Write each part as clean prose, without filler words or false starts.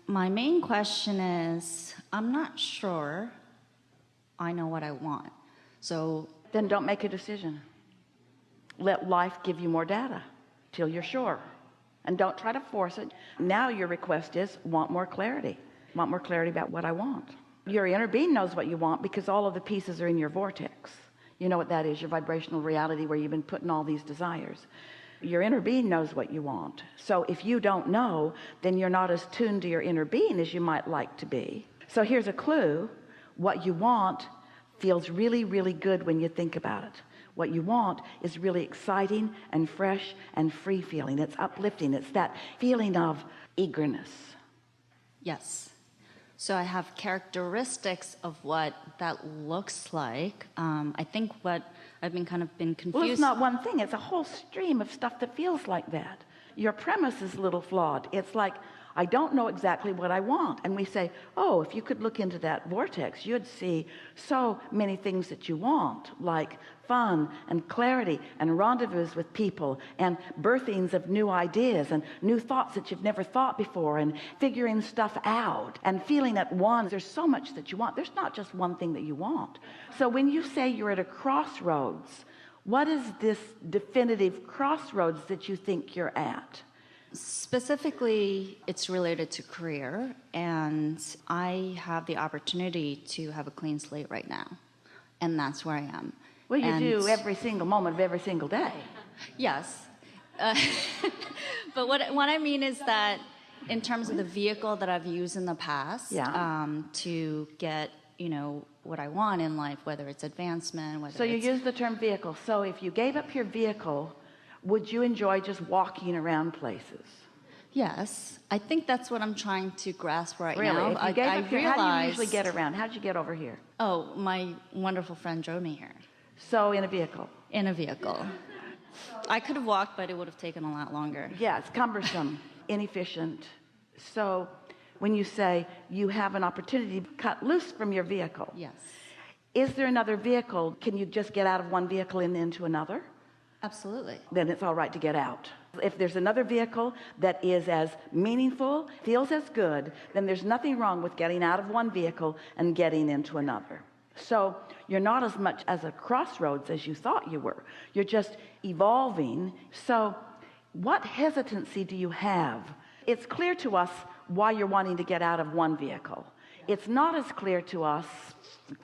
my main question is, I'm not sure I know what I want. So then don't make a decision. Let life give you more data till you're sure. And don't try to force it. Now your request is, want more clarity. Want more clarity about what I want. Your inner being knows what you want because all of the pieces are in your vortex. You know what that is, your vibrational reality where you've been putting all these desires. Your inner being knows what you want. So if you don't know, then you're not as tuned to your inner being as you might like to be. So here's a clue. What you want feels really, really good when you think about it. What you want is really exciting and fresh and free feeling. It's uplifting. It's that feeling of eagerness. Yes. So I have characteristics of what that looks like. I think what I've been confused. Well, it's not one thing. It's a whole stream of stuff that feels like that. Your premise is a little flawed. It's like, I don't know exactly what I want. And we say, oh, if you could look into that vortex, you'd see so many things that you want, like fun and clarity and rendezvous with people and birthings of new ideas and new thoughts that you've never thought before and figuring stuff out and feeling at one. There's so much that you want. There's not just one thing that you want. So when you say you're at a crossroads, what is this definitive crossroads that you think you're at? Specifically, it's related to career, and I have the opportunity to have a clean slate right now, and that's where I am. Well, you do every single moment of every single day. Yes. But what I mean is that in terms of the vehicle that I've used in the past to get, what I want in life, whether it's advancement, whether So you use the term vehicle. So if you gave up your vehicle, would you enjoy just walking around places? Yes. I think that's what I'm trying to grasp right now. Really? If you gave up realized, how do you usually get around? How'd you get over here? Oh, my wonderful friend drove me here. So in a vehicle? In a vehicle. I could have walked, but it would have taken a lot longer. Yeah, it's cumbersome, inefficient. So when you say you have an opportunity to cut loose from your vehicle. Yes. Is there another vehicle? Can you just get out of one vehicle and into another? Absolutely. Then it's all right to get out. If there's another vehicle that is as meaningful, feels as good, then there's nothing wrong with getting out of one vehicle and getting into another. So you're not as much as a crossroads as you thought you were. You're just evolving. So what hesitancy do you have? It's clear to us why you're wanting to get out of one vehicle. It's not as clear to us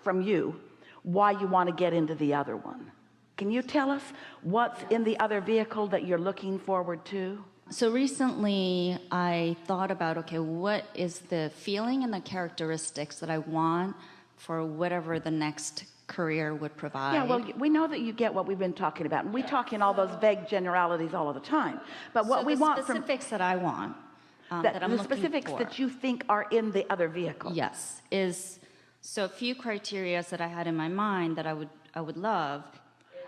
from you why you want to get into the other one. Can you tell us what's in the other vehicle that you're looking forward to? So recently I thought about, okay, what is the feeling and the characteristics that I want for whatever the next career would provide? Yeah, well, we know that you get what we've been talking about. And we talk in all those vague generalities all of the time. But what we want from... the specifics that I want, that I'm the looking specifics for, that you think are in the other vehicle. Yes, is so a few criteria that I had in my mind that I would love.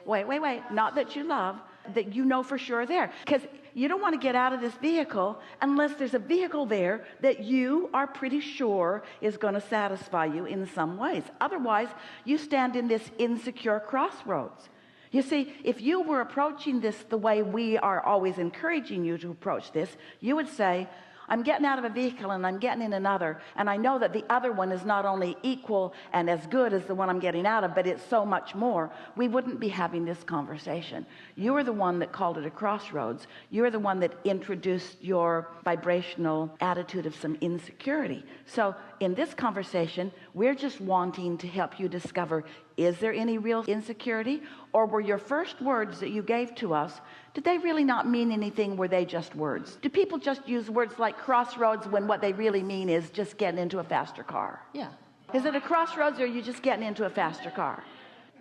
Wait. Not that you love, that you know for sure are there. Because you don't want to get out of this vehicle unless there's a vehicle there that you are pretty sure is going to satisfy you in some ways. Otherwise, you stand in this insecure crossroads. You see, if you were approaching this the way we are always encouraging you to approach this, you would say, I'm getting out of a vehicle and I'm getting in another, and I know that the other one is not only equal and as good as the one I'm getting out of, but it's so much more. We wouldn't be having this conversation. You are the one that called it a crossroads. You're the one that introduced your vibrational attitude of some insecurity. So in this conversation, we're just wanting to help you discover, is there any real insecurity? Or were your first words that you gave to us, did they really not mean anything? Were they just words? Do people just use words like crossroads when what they really mean is just getting into a faster car? Yeah. Is it a crossroads or are you just getting into a faster car?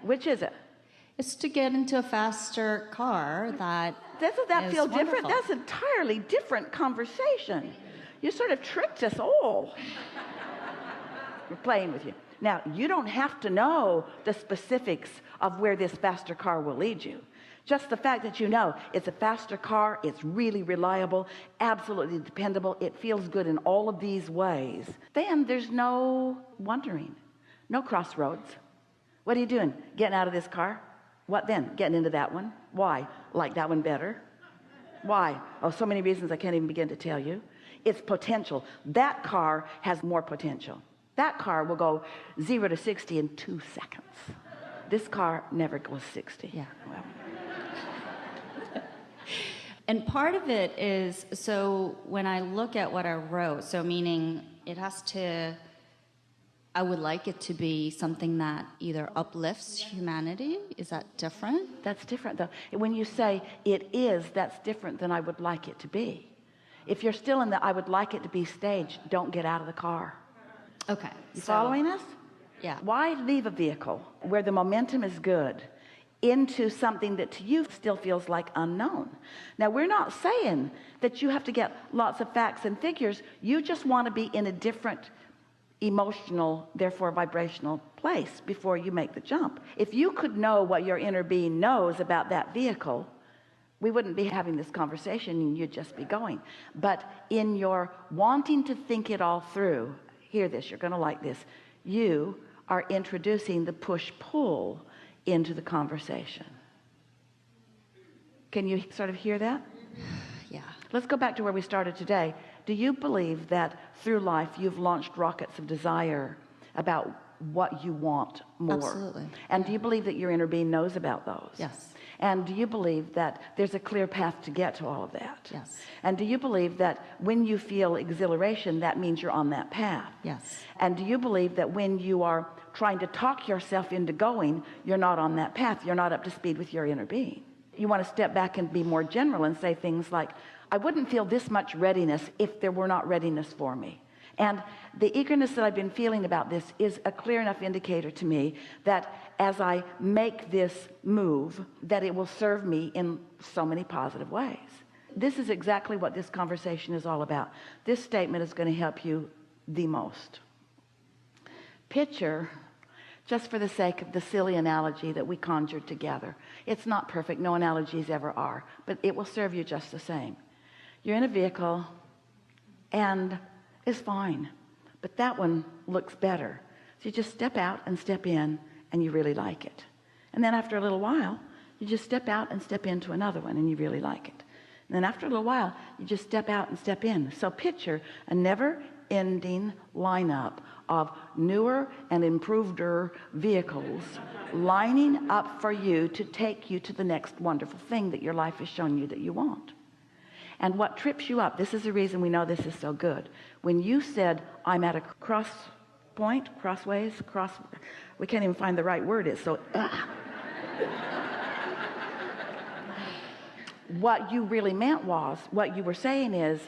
Which is it? It's to get into a faster car that Doesn't that feel wonderful. different? That's an entirely different conversation. You sort of tricked us all. We're playing with you. Now, you don't have to know the specifics of where this faster car will lead you. Just the fact that you know it's a faster car, it's really reliable, absolutely dependable, it feels good in all of these ways, then there's no wondering, no crossroads. What are you doing? Getting out of this car? What then? Getting into that one? Why? Like that one better? Why? Oh, so many reasons I can't even begin to tell you. its potential. That car has more potential. That car will go 0 to 60 in 2 seconds. This car never goes 60. Yeah. Well. And part of it is, so when I look at what I wrote, so meaning it has to, I would like it to be something that either uplifts humanity. Is that different? That's different, though. When you say it is, that's different than I would like it to be. If you're still in the I would like it to be stage, don't get out of the car. Okay. You following us? Yeah. Why leave a vehicle where the momentum is good into something that to you still feels like unknown? Now, we're not saying that you have to get lots of facts and figures. You just want to be in a different emotional, therefore vibrational place before you make the jump. If you could know what your inner being knows about that vehicle, we wouldn't be having this conversation and you'd just be going. But in your wanting to think it all through, hear this, you're going to like this, you are introducing the push-pull into the conversation. Can you sort of hear that? Yeah. Let's go back to where we started today. Do you believe that through life you've launched rockets of desire about what you want more? Absolutely. And do you believe that your inner being knows about those? Yes. And do you believe that there's a clear path to get to all of that? Yes. And do you believe that when you feel exhilaration, that means you're on that path? Yes. And do you believe that when you are trying to talk yourself into going, you're not on that path, you're not up to speed with your inner being? You want to step back and be more general and say things like, I wouldn't feel this much readiness if there were not readiness for me. And the eagerness that I've been feeling about this is a clear enough indicator to me that as I make this move, that it will serve me in so many positive ways. This is exactly what this conversation is all about. This statement is going to help you the most. Picture, just for the sake of the silly analogy that we conjured together. It's not perfect, no analogies ever are, but it will serve you just the same. You're in a vehicle and it's fine, but that one looks better. So you just step out and step in and you really like it. And then after a little while, you just step out and step into another one and you really like it. And then after a little while, you just step out and step in. So picture a never-ending lineup of newer and improveder vehicles lining up for you to take you to the next wonderful thing that your life has shown you that you want. And what trips you up, this is the reason we know this is so good. When you said, I'm at a crossways, we can't even find the right word. It's so, what you really meant was, what you were saying is,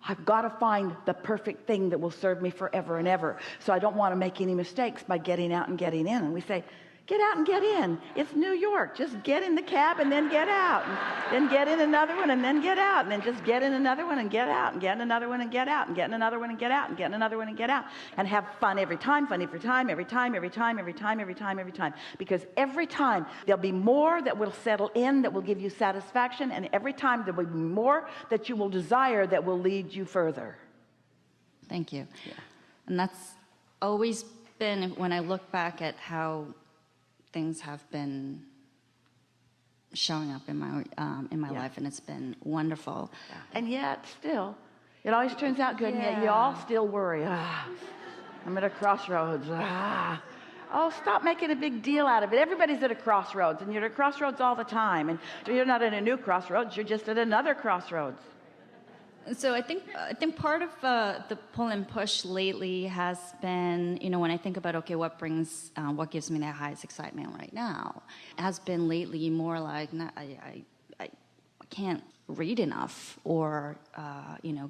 I've got to find the perfect thing that will serve me forever and ever. So I don't want to make any mistakes by getting out and getting in. And we say, get out and get in. It's New York. Just get in the cab and then get out. And then get in another one and then get out. And then just get in another one and get out. And get in another one and get out. And get in another one and get out. And get in another one and get out. And have fun every time, fun every time, every time, every time, every time, every time, every time. Because every time there'll be more that will settle in, that will give you satisfaction. And every time there will be more that you will desire that will lead you further. Thank you. Yeah. And that's always been, when I look back at how things have been showing up in my life, and it's been wonderful. Yeah. And yet, still, it always turns out good, and yet you all still worry. I'm at a crossroads. Oh, stop making a big deal out of it. Everybody's at a crossroads, and you're at a crossroads all the time. And you're not at a new crossroads, you're just at another crossroads. So I think part of the pull and push lately has been, when I think about, okay, what gives me the highest excitement right now, has been lately more like, I can't read enough, or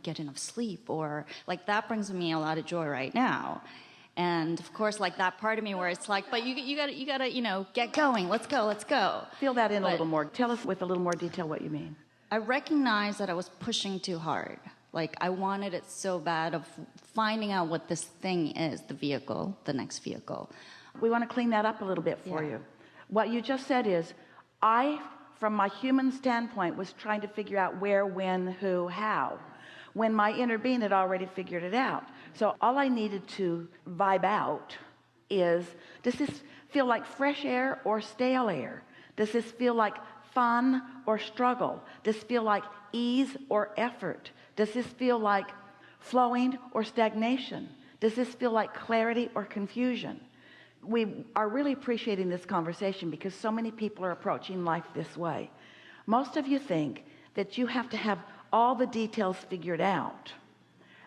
get enough sleep, or like that brings me a lot of joy right now. And of course, like that part of me where it's like, but you gotta get going. Let's go. Feel that in a little more. Tell us with a little more detail what you mean. I recognized that I was pushing too hard. Like I wanted it so bad, of finding out what this thing is, the vehicle, the next vehicle. We want to clean that up a little bit for you. What you just said is, I, from my human standpoint, was trying to figure out where, when, who, how, when my inner being had already figured it out. So all I needed to vibe out is, does this feel like fresh air or stale air? Does this feel like fun or struggle? Does it feel like ease or effort? Does this feel like flowing or stagnation? Does this feel like clarity or confusion? We are really appreciating this conversation because so many people are approaching life this way. Most of you think that you have to have all the details figured out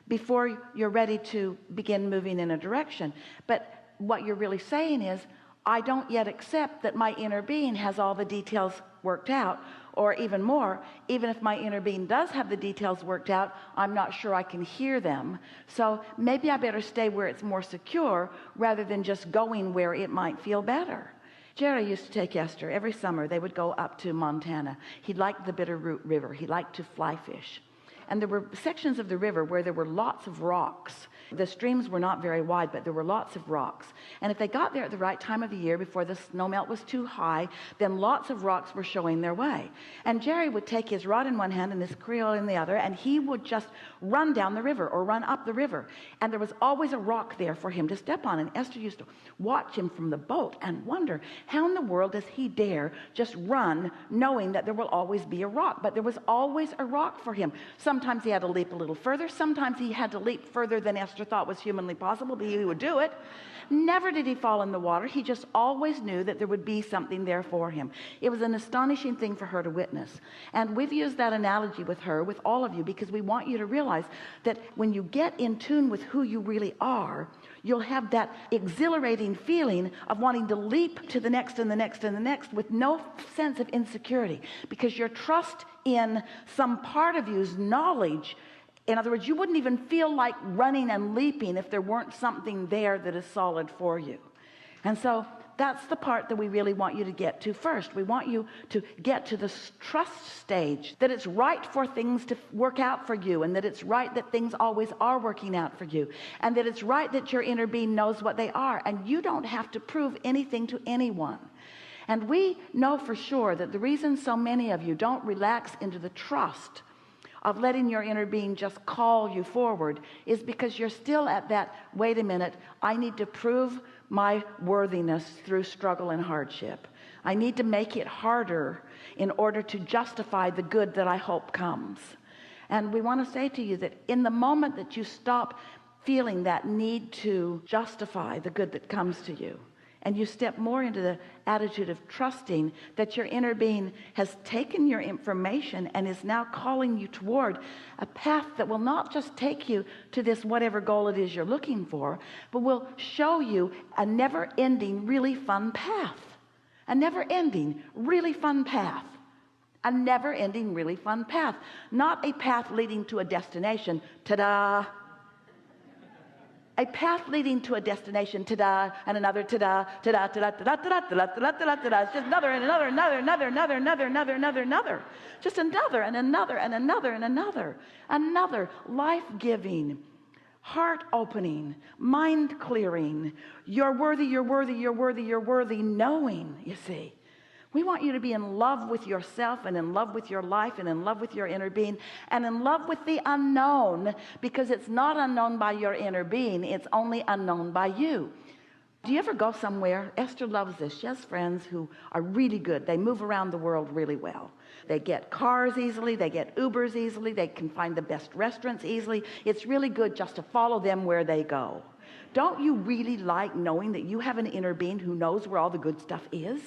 before you're ready to begin moving in a direction. But what you're really saying is, I don't yet accept that my inner being has all the details worked out, or even more, even if my inner being does have the details worked out, I'm not sure I can hear them. So maybe I better stay where it's more secure rather than just going where it might feel better. Jerry used to take Esther every summer. They would go up to Montana. He liked the Bitterroot River. He liked to fly fish. And there were sections of the river where there were lots of rocks. The streams were not very wide, but there were lots of rocks. And if they got there at the right time of the year, before the snowmelt was too high, then lots of rocks were showing their way. And Jerry would take his rod in one hand and his creel in the other, and he would just run down the river or run up the river. And there was always a rock there for him to step on. And Esther used to watch him from the boat and wonder, how in the world does he dare just run knowing that there will always be a rock? But there was always a rock for him. Sometimes he had to leap a little further. Sometimes he had to leap further than Esther thought was humanly possible, but he would do it. Never did he fall in the water. He just always knew that there would be something there for him. It was an astonishing thing for her to witness. And we've used that analogy with her, with all of you, because we want you to realize that when you get in tune with who you really are, you'll have that exhilarating feeling of wanting to leap to the next and the next and the next with no sense of insecurity, because your trust in some part of you's knowledge. In other words, you wouldn't even feel like running and leaping if there weren't something there that is solid for you. And so that's the part that we really want you to get to first. We want you to get to the trust stage, that it's right for things to work out for you, and that it's right that things always are working out for you, and that it's right that your inner being knows what they are, and you don't have to prove anything to anyone. And we know for sure that the reason so many of you don't relax into the trust of letting your inner being just call you forward is because you're still at that, wait a minute, I need to prove my worthiness through struggle and hardship. I need to make it harder in order to justify the good that I hope comes. And we want to say to you that in the moment that you stop feeling that need to justify the good that comes to you, and you step more into the attitude of trusting that your inner being has taken your information and is now calling you toward a path that will not just take you to this whatever goal it is you're looking for, but will show you a never-ending, really fun path. A never-ending, really fun path. A never-ending, really fun path. Not a path leading to a destination. Ta-da! A path leading to a destination, ta-da, and another ta-da, ta-da, ta-da, ta-da, ta-da, ta-da, ta-da, ta-da, ta-da. It's just another and another, another. Just another and another and another and another. Another life-giving, heart-opening, mind-clearing, you're worthy, you're worthy, you're worthy, you're worthy, knowing, you see. We want you to be in love with yourself and in love with your life and in love with your inner being and in love with the unknown, because it's not unknown by your inner being. It's only unknown by you. Do you ever go somewhere? Esther loves this. She has friends who are really good. They move around the world really well. They get cars easily. They get Ubers easily. They can find the best restaurants easily. It's really good just to follow them where they go. Don't you really like knowing that you have an inner being who knows where all the good stuff is?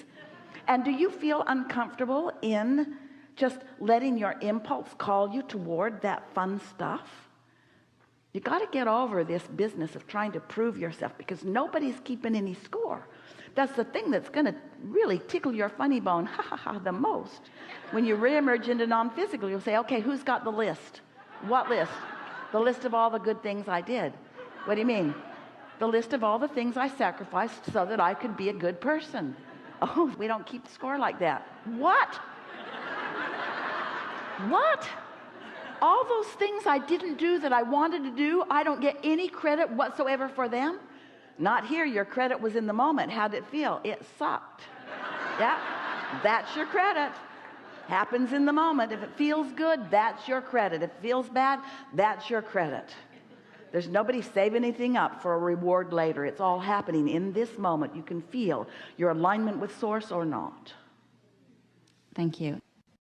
And do you feel uncomfortable in just letting your impulse call you toward that fun stuff? You got to get over this business of trying to prove yourself, because nobody's keeping any score. That's the thing that's going to really tickle your funny bone the most. When you reemerge into non-physical, you'll say, okay, who's got the list? What list? The list of all the good things I did. What do you mean? The list of all the things I sacrificed so that I could be a good person. Oh, we don't keep score like that. What? What? All those things I didn't do that I wanted to do, I don't get any credit whatsoever for them? Not here. Your credit was in the moment. How did it feel? It sucked. Yeah, that's your credit. Happens in the moment. If it feels good, that's your credit. If it feels bad, that's your credit. There's nobody saving anything up for a reward later. It's all happening in this moment. You can feel your alignment with Source or not. Thank you.